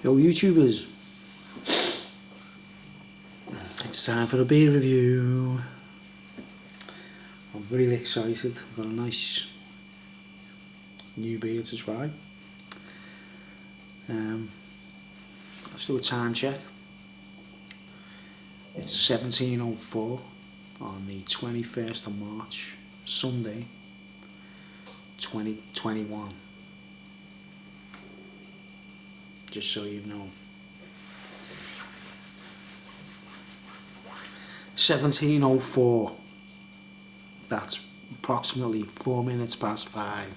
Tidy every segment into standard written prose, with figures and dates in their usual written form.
Yo YouTubers, it's time for a beer review. I'm really excited. I've got a nice new beer to try. Let's do a time check. It's 17:04 on the 21st of March, Sunday, 2021. Just so you know. 17:04. That's approximately 4 minutes past 5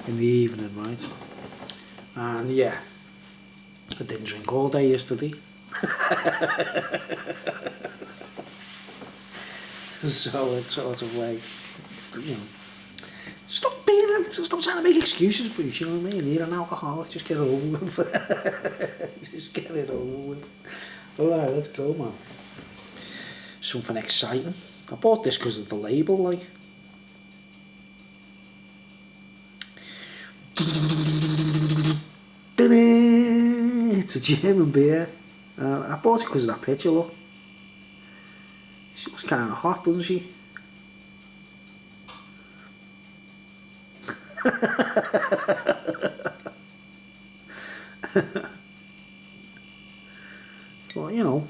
in the evening, right? And yeah, I didn't drink all day yesterday. So it's sort of like, you know, stop trying to make excuses, Bruce, you know what I mean? You're an alcoholic, just get it over with. Just get it over with. Alright, let's go, man. Something exciting. I bought this because of the label, like. It's a German beer. I bought it because of that picture, look. She looks kind of hot, doesn't she? Well, you know,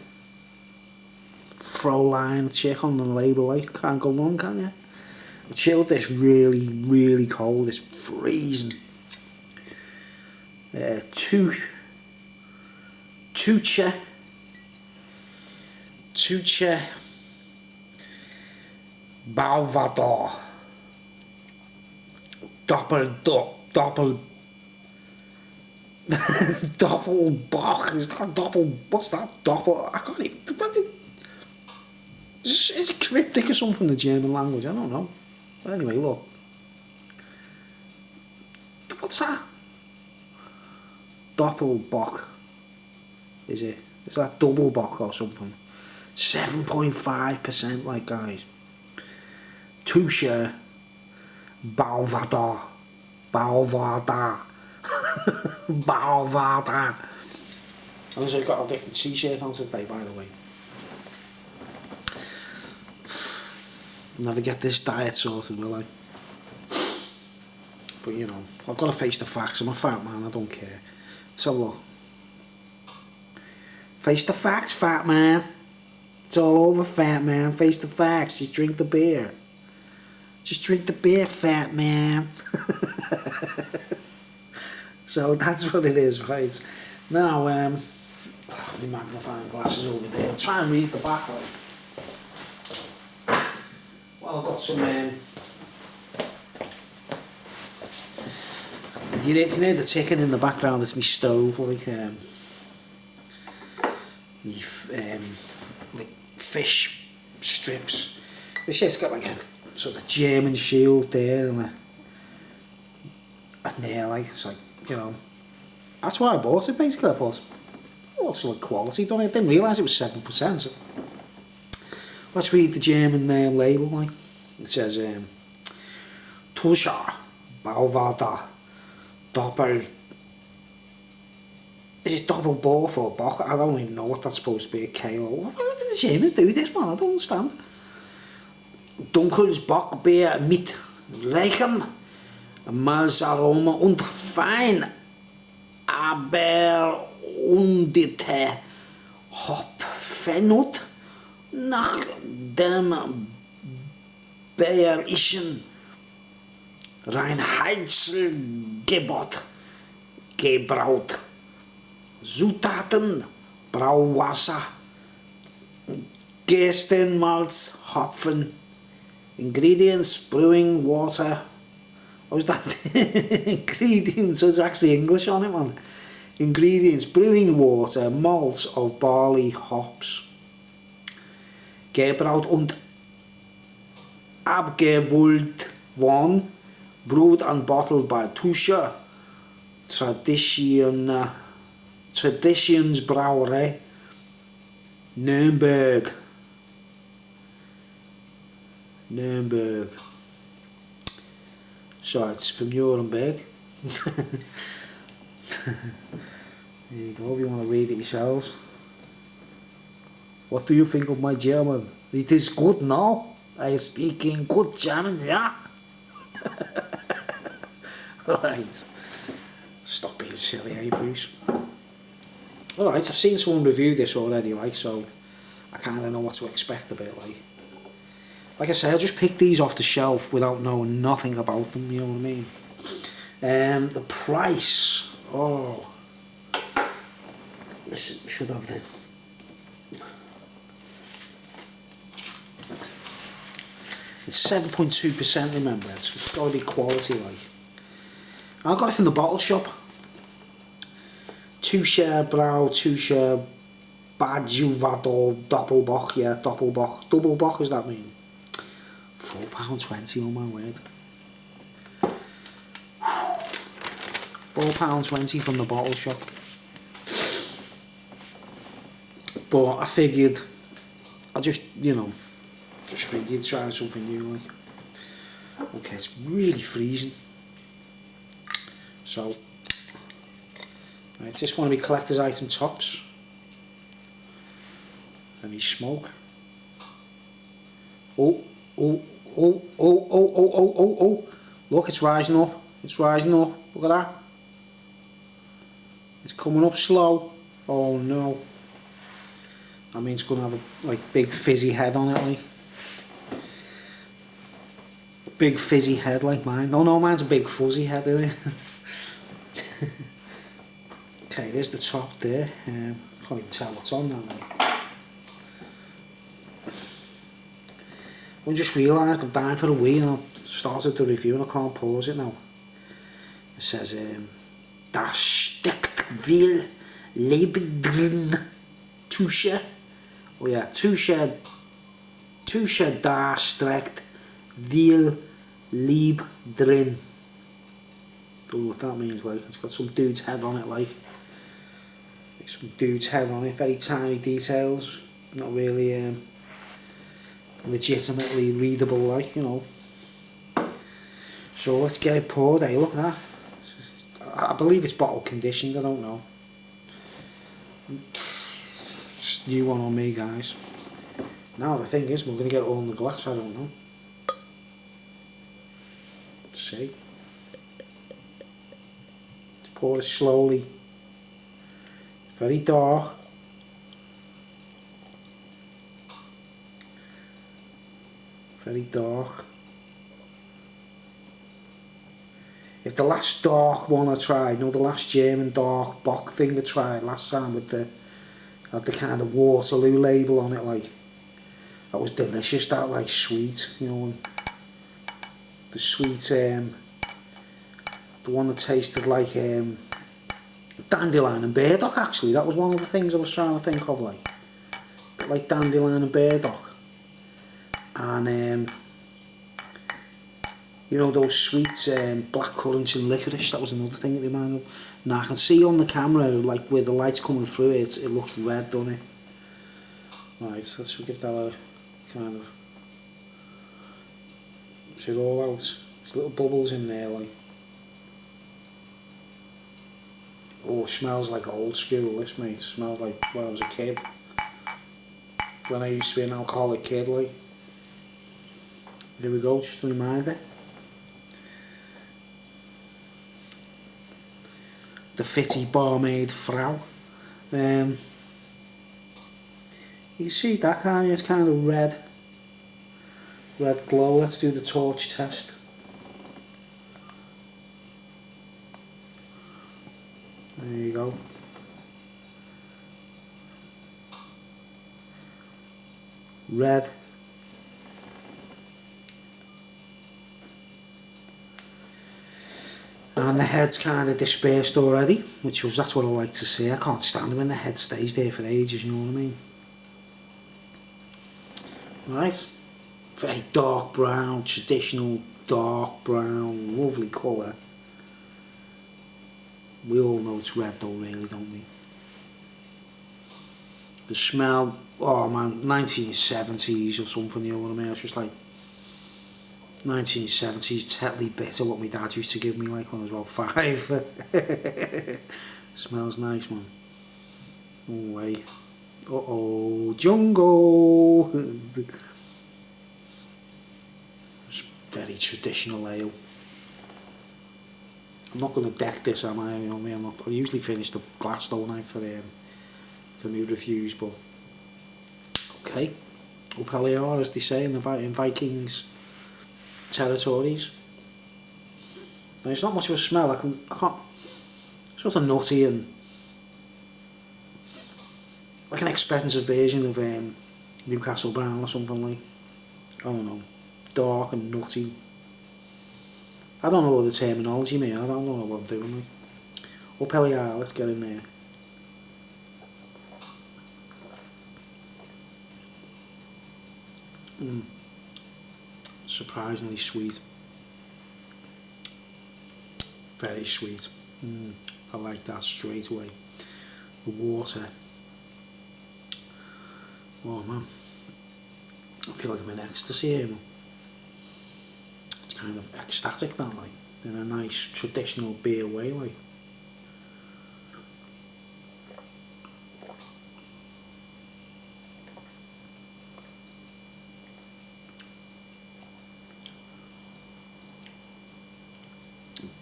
Fräulein chick on the label, like, can't go wrong, can you? I chilled this really, really cold. It's freezing. Tucher Bajuvator Doppelbock. Is that double? What's that? Doppel? I can't even. Is it cryptic or something in the German language? I don't know. But anyway, look. What's that? Doppelbock. Is it? Is that double bock or something? 7.5%, like, guys. Tucher Bajuvator Bajuvator. And I've got a different t-shirt on today, by the way. I'll never get this diet sorted, will I? But you know, I've got to face the facts. I'm a fat man, I don't care. So look. Face the facts, fat man. It's all over, fat man. Face the facts. Just drink the beer. Just drink the beer, fat man. So that's what it is, right? Now, my magnifying glasses over there. I'll try and read the back, like. Well, I've got some, you can hear the ticking in the background. It's my stove, like, like fish strips. This shit's got like a sort of German shield there and a nail, like, it's like, you know, that's why I bought it basically. I thought, it looks like quality, don't it? I didn't realise it was 7%. So. Let's read the German label, like. It says, Tucher Bajuvator Doppelbock. Is it Doppelbock or Bock? I don't even know what that's supposed to be, a KO. What did the Germans do this, man? I don't understand. Dunkles Bockbier mit leichem Malzaroma und fein aber undite Hopfenut nach dem bayerischen Reinheitsgebot gebraut. Zutaten: Brauwasser, Gerstenmalz, Hopfen. Ingredients: brewing water. What was that? Ingredients, so it's actually English on it, man. Ingredients: brewing water, malts of barley, hops. Gebraut und abgefüllt worden. Brewed and bottled by Tucher Traditions Brauerei, Nürnberg. So it's from Nuremberg. There you go, if you want to read it yourselves. What do you think of my German? It is good now. I speak in good German, yeah? Alright. Stop being silly, eh, Bruce? Alright, I've seen someone review this already, like, so I kind of know what to expect a bit, like. Like I said, I just picked these off the shelf without knowing nothing about them, you know what I mean? The price, oh, this should have the, it's 7.2%, remember, it's got to be quality, like. I got it from the bottle shop. Tucher Bajuvator Doppelbock, yeah, Doppelbock. Doppelbock, does that mean? £4.20, oh my word. £4.20 from the bottle shop. But I figured, I just, you know, just figured try something new, like. Okay, it's really freezing. So, it's just going to be collector's item tops. Any smoke. Oh. Look, it's rising up. It's rising up. Look at that. It's coming up slow. Oh no. I mean, it's going to have a like big fizzy head on it, like. Big fizzy head like mine. No, mine's a big fuzzy head, isn't it? Okay, there's the top there. Can't even tell what's on that, mate. I just realised I'm dying for a wee and I've started the review and I can't pause it now. It says, Da steckt viel Leben drin. Tucher. Oh yeah, Tucher da steckt viel Liebe drin. Don't know what that means, like. It's got some dude's head on it, like. Some dude's head on it, very tiny details. Not really legitimately readable, like, you know. So let's get it poured, eh? Look at that. I believe it's bottle conditioned, I don't know. It's a new one on me, guys. Now the thing is, we're going to get it all in the glass, I don't know. Let's see. Let's pour it slowly. Very dark. Very dark. If the last dark one I tried, the last German dark bock thing I tried last time with the had the kind of Waterloo label on it, like, that was delicious, that, like, sweet, you know, and the sweet, the one that tasted like dandelion and burdock, actually, that was one of the things I was trying to think of, like dandelion and burdock. And you know, those sweets, black currants and licorice, that was another thing it reminded me of. Now I can see on the camera, like where the light's coming through it, it looks red, doesn't it? Right, so let's give that a kind of, is it all out? There's little bubbles in there, like. Oh, it smells like old school, this, mate. It smells like when I was a kid. When I used to be an alcoholic kid, like. Here we go, just a reminder. The Fitty Barmaid Frau. You can see that, can't you? It's kind of red glow. Let's do the torch test. There you go. Red. And the head's kind of dispersed already, that's what I like to see. I can't stand it when the head stays there for ages, you know what I mean? Right, very dark brown, traditional dark brown, lovely colour. We all know it's red though, really, don't we? The smell, oh man, 1970s or something, you know what I mean? It's just like, 1970s Tetley bitter, what my dad used to give me like when I was about 5. Smells nice, man. Oh, way. Uh-oh, Jungle! It's very traditional ale. I'm not going to deck this, am I? I usually finish the glass, don't I, for my reviews, but okay. Up Heliar, as they say in Vikings territories. Now, it's not much of a smell. I can't. It's sort of nutty and like an expensive version of Newcastle Brown or something like. I don't know. Dark and nutty. I don't know what the terminology means. I don't know what I'm doing. Like. Up Heliar, let's get in there. Surprisingly sweet. Very sweet. I like that straight away. The water. Oh man. I feel like I'm in ecstasy here. It's kind of ecstatic, that like, in a nice traditional beer way, like.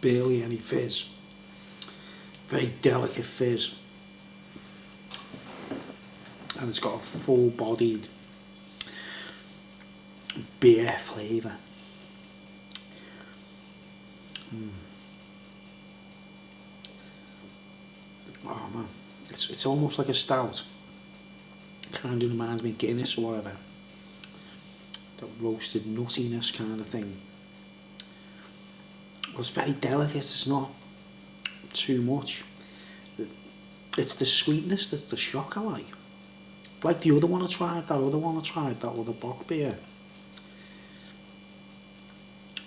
Barely any fizz. Very delicate fizz. And it's got a full-bodied beer flavour. Oh man, it's almost like a stout. Kind of reminds me of Guinness or whatever. That roasted nuttiness kind of thing. It's very delicate, it's not too much. It's the sweetness that's the shock I like. Like the other one I tried, that other bock beer.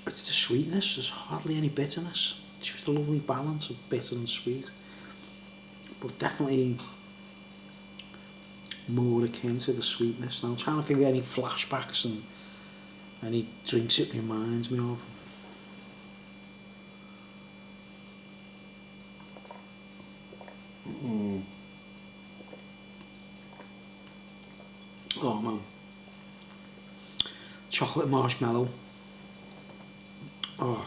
It's the sweetness, there's hardly any bitterness. It's just a lovely balance of bitter and sweet. But definitely more akin to the sweetness. Now I'm trying to think of any flashbacks and any drinks it reminds me of. Oh man. Chocolate marshmallow. Oh.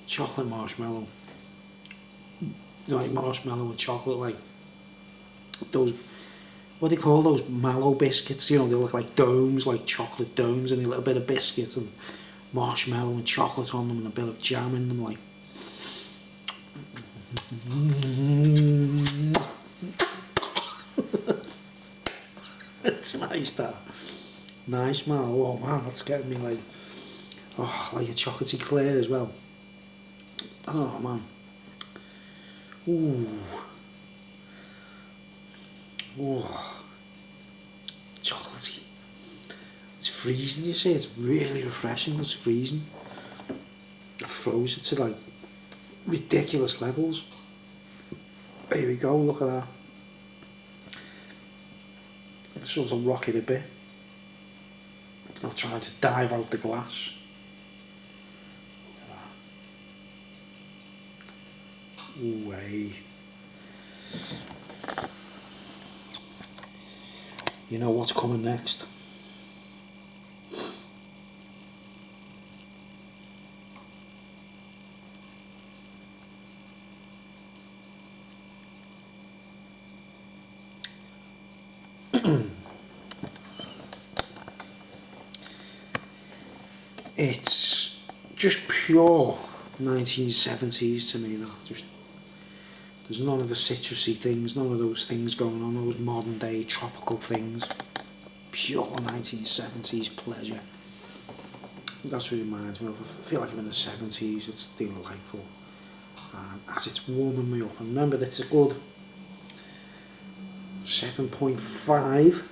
Chocolate marshmallow. Like marshmallow and chocolate, like those, what do they call those mallow biscuits, you know, they look like domes, like chocolate domes, and a little bit of biscuits and marshmallow and chocolate on them and a bit of jam in them, like. It's nice, that. Nice, man. Oh man, that's getting me like, oh, like a chocolatey clear as well. Oh man. Ooh. Oh. Chocolatey. It's freezing, you see. It's really refreshing. It's freezing. I froze it to like ridiculous levels. Here we go, look at that. It's sort of rocking a bit. I'm not trying to dive out the glass. Ooh, hey. You know what's coming next? It's just pure 1970s to me, though. There's none of the citrusy things, none of those things going on, those modern day tropical things. Pure 1970s pleasure. That's what it reminds me of. I feel like I'm in the 70s, it's delightful. And as it's warming me up, and remember that's a good 7.5.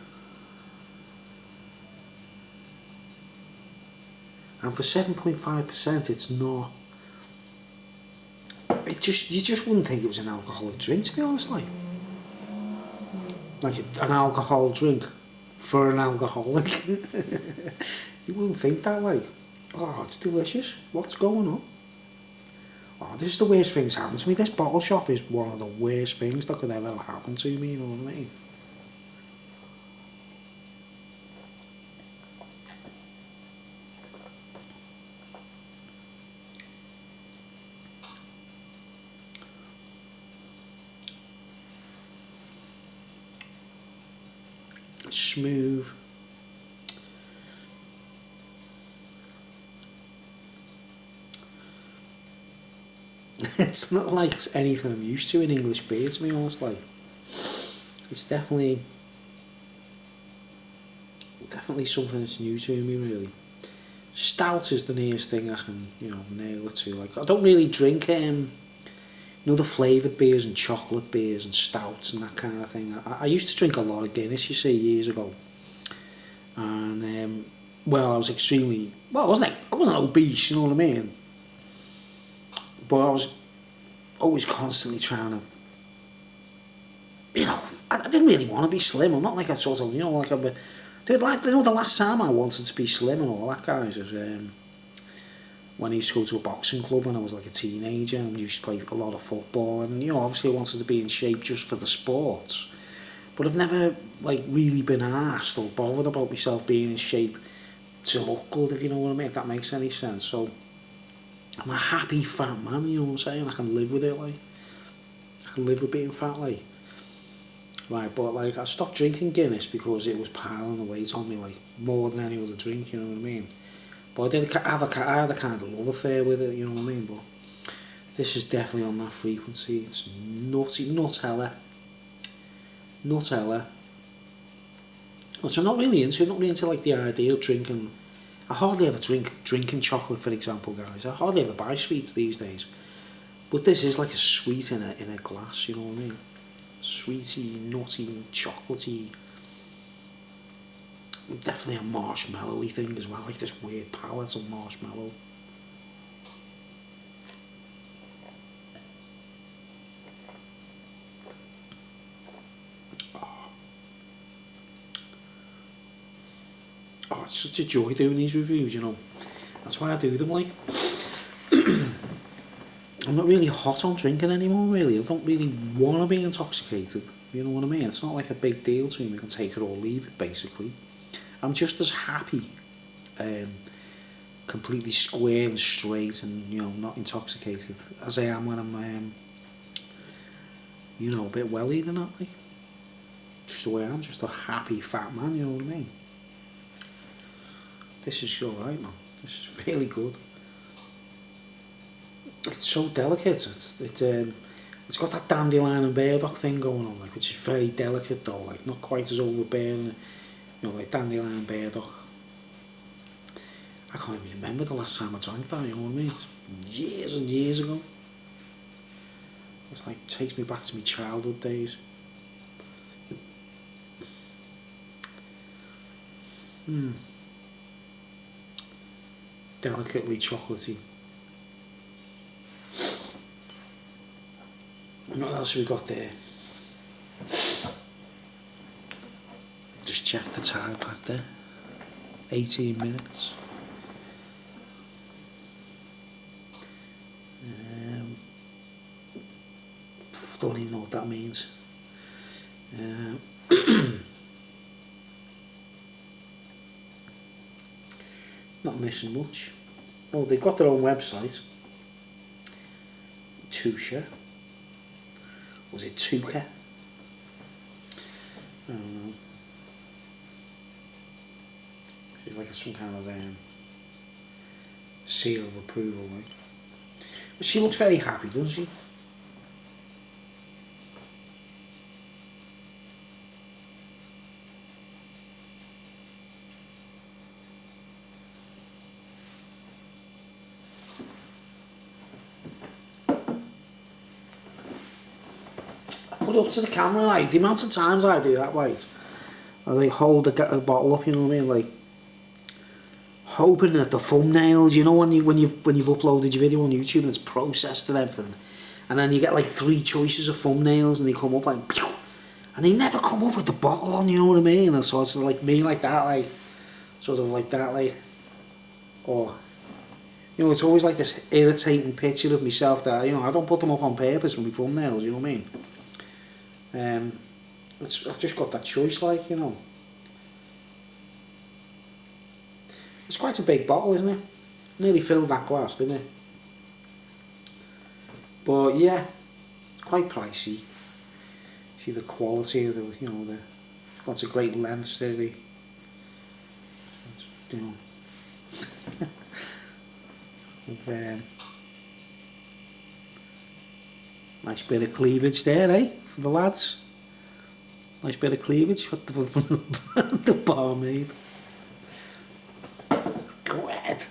And for 7.5%, it's not. You just wouldn't think it was an alcoholic drink, to be honest. Like an alcohol drink for an alcoholic. You wouldn't think that, like, oh, it's delicious. What's going on? Oh, this is the worst thing's happened to me. This bottle shop is one of the worst things that could ever happen to me, you know what I mean? Smooth. It's not like anything I'm used to in English beer, to be honest. Like, it's definitely something that's new to me, really. Stout is the nearest thing I can, nail it to. Like, I don't really drink, the flavoured beers and chocolate beers and stouts and that kind of thing. I used to drink a lot of Guinness, you see, years ago. And, I was I wasn't obese, you know what I mean? But I was always constantly trying to, I didn't really want to be slim. I'm not like a sort of, like a, dude, like, the last time I wanted to be slim and all that, guys, was when I used to go to a boxing club when I was like a teenager and used to play a lot of football, and, obviously I wanted to be in shape just for the sports. But I've never, like, really been asked or bothered about myself being in shape to look good, if you know what I mean, if that makes any sense. So, I'm a happy fat man, you know what I'm saying? I can live with it, like. I can live with being fat, like. Right, but, like, I stopped drinking Guinness because it was piling the weight on me, like, more than any other drink, you know what I mean? But I had a kind of love affair with it, you know what I mean? But this is definitely on that frequency. It's Nutella, which I'm not really into. Like, the idea of drinking. I hardly ever drinking chocolate, for example, guys. I hardly ever buy sweets these days. But this is like a sweet in a glass, you know what I mean? Sweety, nutty, chocolatey. Definitely a marshmallowy thing as well, like this weird palette of marshmallow. Oh, it's such a joy doing these reviews, That's why I do them, like. I'm not really hot on drinking anymore, really. I don't really want to be intoxicated, you know what I mean? It's not like a big deal to me. I can take it or leave it, basically. I'm just as happy, completely square and straight and, not intoxicated as I am when I'm, a bit welly than that, like. Just the way I am, just a happy fat man, you know what I mean? This is alright, man. This is really good. It's so delicate. It's got that dandelion and burdock thing going on, like, which is very delicate though, like, not quite as overbearing, like dandelion and burdock. I can't even remember the last time I drank that, you know what I mean? It's years and years ago. It's like, takes me back to my childhood days. Delicately chocolatey. What else have we got there? Just check the time back there. 18 minutes. Don't even know what that means. Not missing much. Oh, they've got their own website. Tucher. Was it Tucher? I don't know. She's like some kind of seal of approval, like. But she looks very happy, doesn't she? Put it up to the camera, like, the amount of times I do that, right? I like hold a bottle up, you know what I mean, like hoping that the thumbnails, when you've uploaded your video on YouTube and it's processed and everything, and then you get like 3 choices of thumbnails and they come up like, pew, and they never come up with the bottle on, you know what I mean? And so it's like me like that, like sort of like that, like Or, you know, it's always like this irritating picture of myself that, you know, I don't put them up on purpose with my thumbnails, you know what I mean? I've just got that choice, like, you know. It's quite a big bottle, isn't it? Nearly filled that glass, didn't it? But yeah, it's quite pricey. See the quality of the, you know, it's got a great length, there, you know. Nice bit of cleavage there, eh? For the lads. Nice bit of cleavage. What the barmaid. Go ahead.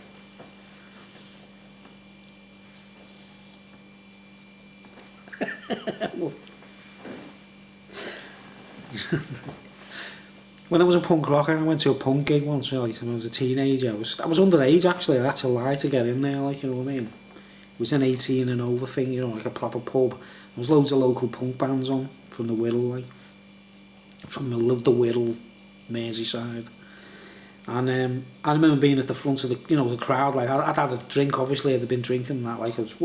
When I was a punk rocker, I went to a punk gig once, right, and I was a teenager. I was underage, actually. I had to lie to get in there, like, you know what I mean? It was an 18 and over thing, you know, like a proper pub. There was loads of local punk bands on from the Wirral, like, from the Wirral, Merseyside. And I remember being at the front of the, you know, the crowd, like, I'd had a drink, obviously, I'd been drinking and that, like, I was,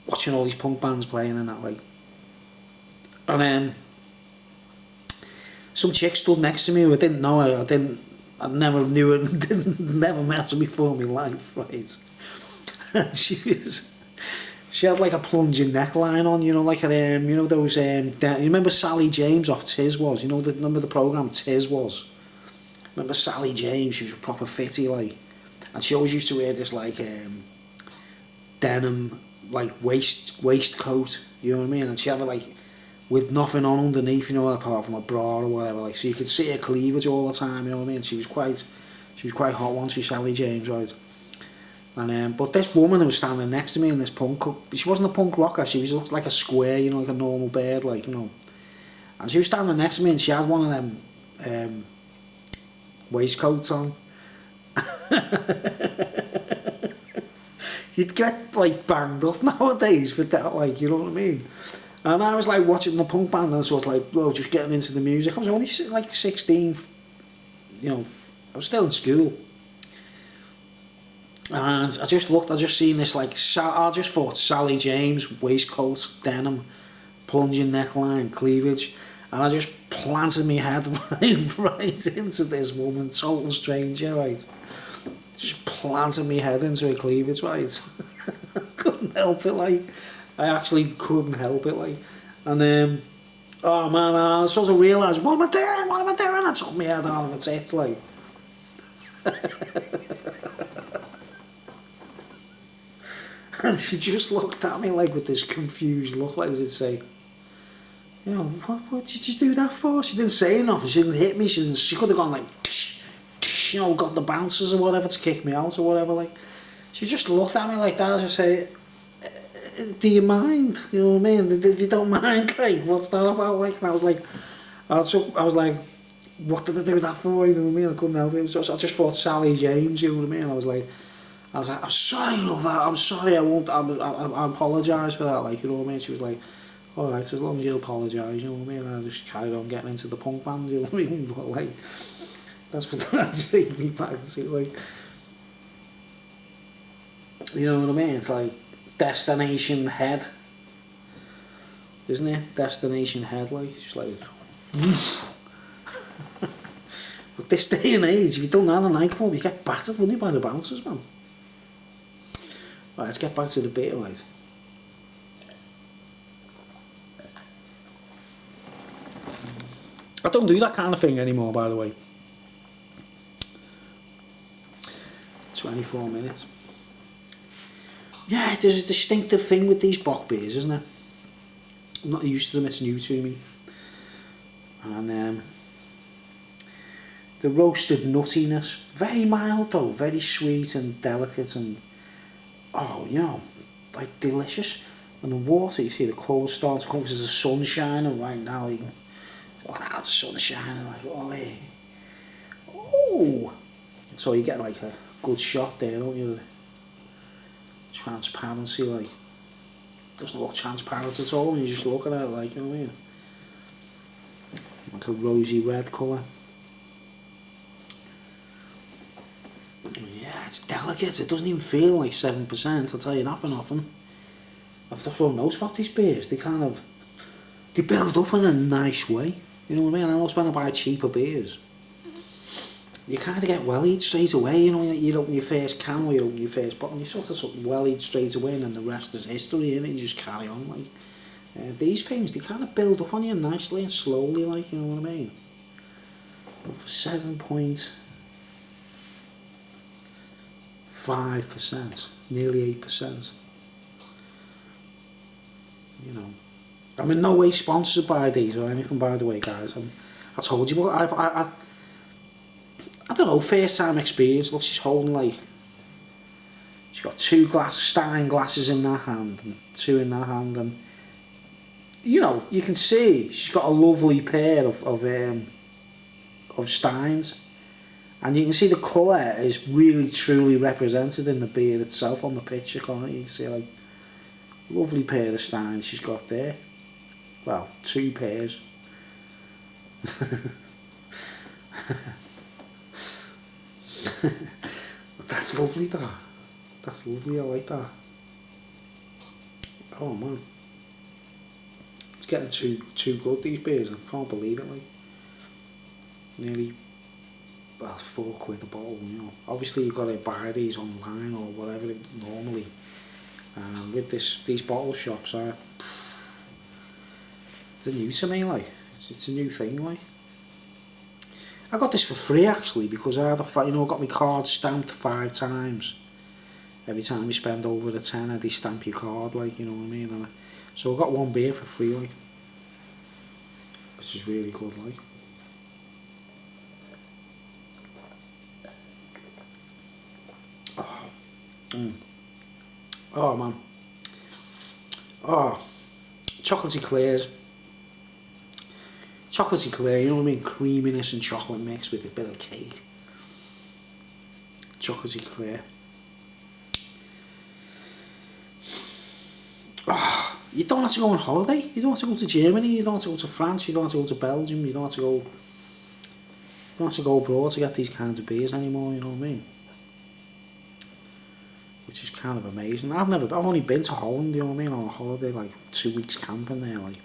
watching all these punk bands playing and that, like. And some chick stood next to me who I didn't know her, I never knew her, never met her before in my life, right? And she had like a plunging neckline on, you know, like a, you know those, you remember Sally James off Tiz was, you know, remember the programme Tiz was? Remember Sally James, she was a proper fitty, like, and she always used to wear this like denim, like waistcoat, you know what I mean, and she had it like, with nothing on underneath, you know, apart from a bra or whatever, like, so you could see her cleavage all the time, you know what I mean? She was quite hot once, she Sally James, right? And but this woman who was standing next to me in this punk, she wasn't a punk rocker, she was looked like a square, you know, like a normal bird, like, you know. And she was standing next to me and she had one of them waistcoats on. You'd get like banged up nowadays with that, like, you know what I mean? And I was like watching the punk band and so I was like, well, just getting into the music. I was only like 16, you know, I was still in school. And I just seen this like, I just thought Sally James, waistcoat, denim, plunging neckline, cleavage. And I just planted my head right into this woman, total stranger, right? Just planted my head into her cleavage, right? Couldn't help it, like. I actually couldn't help it, like. And oh man, I sort of realised, what am I doing? I took my head out of its head, like. And she just looked at me like with this confused look, like as if say, you know, what did you do that for? She didn't say nothing, she didn't hit me, she could have gone like, you know, got the bouncers or whatever to kick me out or whatever, like. She just looked at me like that, as I say, do you mind? You know what I mean? If you don't mind, like, what's that about? Like, and I was like, what did I do that for? You know what I mean? I couldn't help it. I just thought Sally James, you know what I mean? I was like, I'm sorry, love, I'm sorry, I apologise for that, like, you know what I mean? She was like, alright, as long as you apologise, you know what I mean? And I just carried on getting into the punk band, you know what I mean? But like, that's what that's taking me back to, like, you know what I mean? It's like Destination Head, isn't it? Destination Head, like, it's just like, but this day and age, if you don't have a nightclub, you get battered, wouldn't you, by the bouncers, man? Right, let's get back to the beer, right? I don't do that kind of thing anymore, by the way. 24 minutes. Yeah, there's a distinctive thing with these bock beers, isn't there? I'm not used to them, it's new to me. And the roasted nuttiness, very mild though, very sweet and delicate and, oh, you know, like delicious. And the water, you see the colour starting to come because there's the sun shining right now. You can, oh, that's sun shining, like, oh, yeah. Oh! So you get like a good shot there, don't you? Transparency, like, doesn't look transparent at all when you just look at it, like, you know what I mean? Like a rosy red colour. delicates. It doesn't even feel like 7%, I'll tell you that for nothing. I've just thrown notes about these beers. They build up in a nice way. You know what I mean? I almost when I buy cheaper beers, you kind of get well-eat straight away. You know, you open your first can or you open your first bottle, you sort of something well-eat straight away, and then the rest is history, and you just carry on. Like these things, they kind of build up on you nicely and slowly, like, you know what I mean? But for 7.5%, nearly 8%. You know, I'm in no way sponsored by these or anything, by the way, guys. I told you, but I don't know, first time experience. Look, she's holding like, she's got 2 Stein glasses in that hand and 2 in that hand, and you know, you can see she's got a lovely pair of Steins, and you can see the colour is really truly represented in the beer itself on the picture, can't you? You can see like lovely pair of Steins she's got there. Well, 2 pairs. That's lovely, that. That's lovely, I like that. Oh man. It's getting too good, these beers. I can't believe it, like. Nearly, well, £4 a bottle, you know. Obviously you've got to buy these online or whatever normally. With these bottle shops, they're new to me, like. It's a new thing, like. I got this for free actually, because I had I got my card stamped 5 times. Every time you spend over a tenner, they stamp your card, like, you know what I mean. And so I got 1 beer for free, like, which is really good, like. Oh man. Oh, chocolatey clears. Chocolatey clear, you know what I mean? Creaminess and chocolate mixed with a bit of cake. Chocolatey clear. Oh, you don't have to go on holiday. You don't have to go to Germany. You don't have to go to France. You don't have to go to Belgium. You don't have to go abroad to get these kinds of beers anymore. You know what I mean? Which is kind of amazing. I've only been to Holland. You know what I mean? On a holiday, like 2 weeks camping there, like.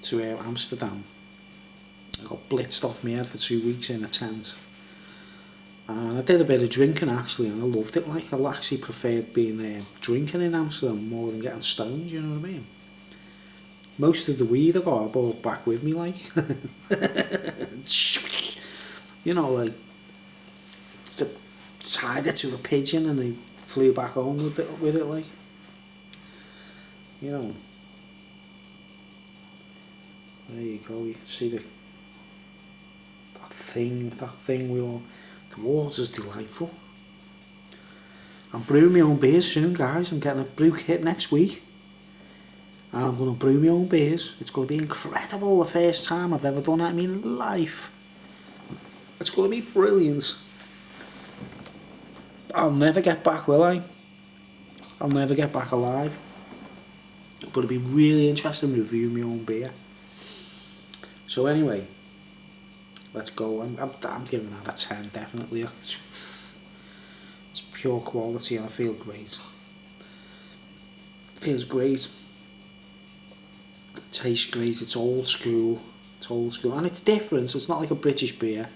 To Amsterdam. I got blitzed off my head for 2 weeks in a tent. And I did a bit of drinking actually, and I loved it. Like, I actually preferred being drinking in Amsterdam more than getting stoned, you know what I mean? Most of the weed I brought back with me, like. You know, like, tied it to a pigeon and they flew back home with it, like. You know. There you go, you can see that thing we all, the water's delightful. I'm brewing my own beers soon, guys. I'm getting a brew kit next week. And I'm going to brew my own beers. It's going to be incredible, the first time I've ever done that in my life. It's going to be brilliant. I'll never get back, will I? I'll never get back alive. But it'd be really interesting to review my own beer. So anyway, let's go. I'm giving that a 10, definitely. It's pure quality and I feel great. Feels great. Tastes great. It's old school. And it's different. It's not like a British beer.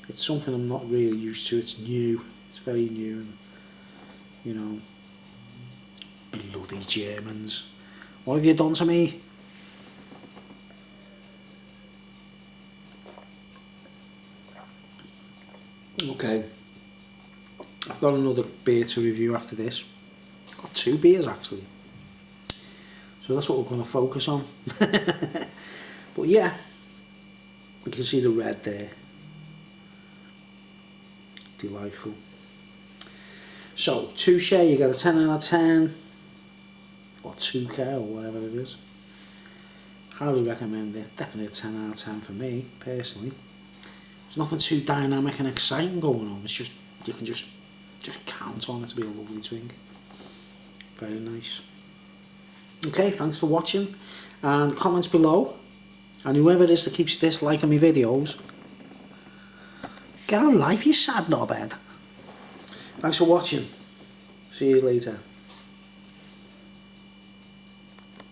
It's something I'm not really used to. It's new. It's very new. You know, bloody Germans. What have you done to me? Okay, I've got another beer to review after this. I've got 2 beers actually, so that's what we're going to focus on. But yeah, you can see the red there. Delightful. So Tucher, you get a 10 out of 10, or Tucher, or whatever it is. Highly recommend it. Definitely a 10 out of 10 for me personally. There's nothing too dynamic and exciting going on. It's just, you can just count on it to be a lovely drink. Very nice. Okay, thanks for watching. And comments below. And whoever it is that keeps disliking my videos, get a life, you sad knobhead. Thanks for watching. See you later.